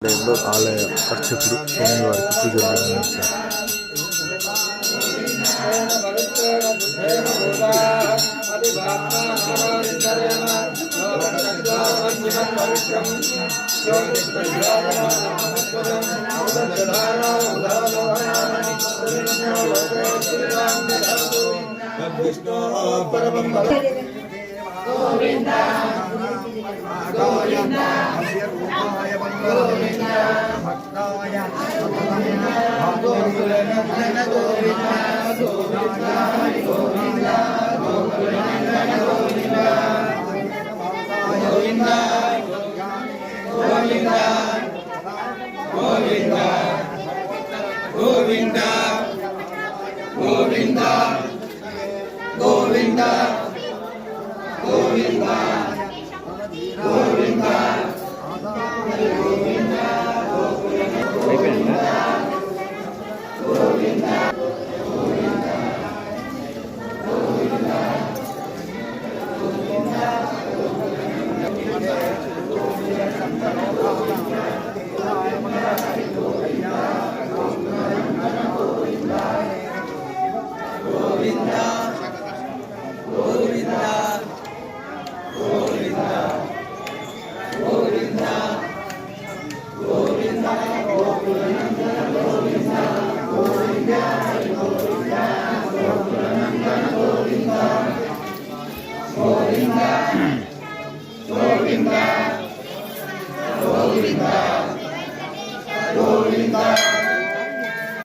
ఆలయంలో ఆలయ అర్చకుడు స్వామివారికి పూజలు నిర్వహించారు. గోవిందా గోవిందా గోవిందా భక్తాయ గోవిందా గోవిందా గోవిందా గోవిందా గోవిందా గోవిందా గోవిందా గోవిందా గోవిందా గోవిందా గోవిందా గోవిందా గోవిందా గోవిందా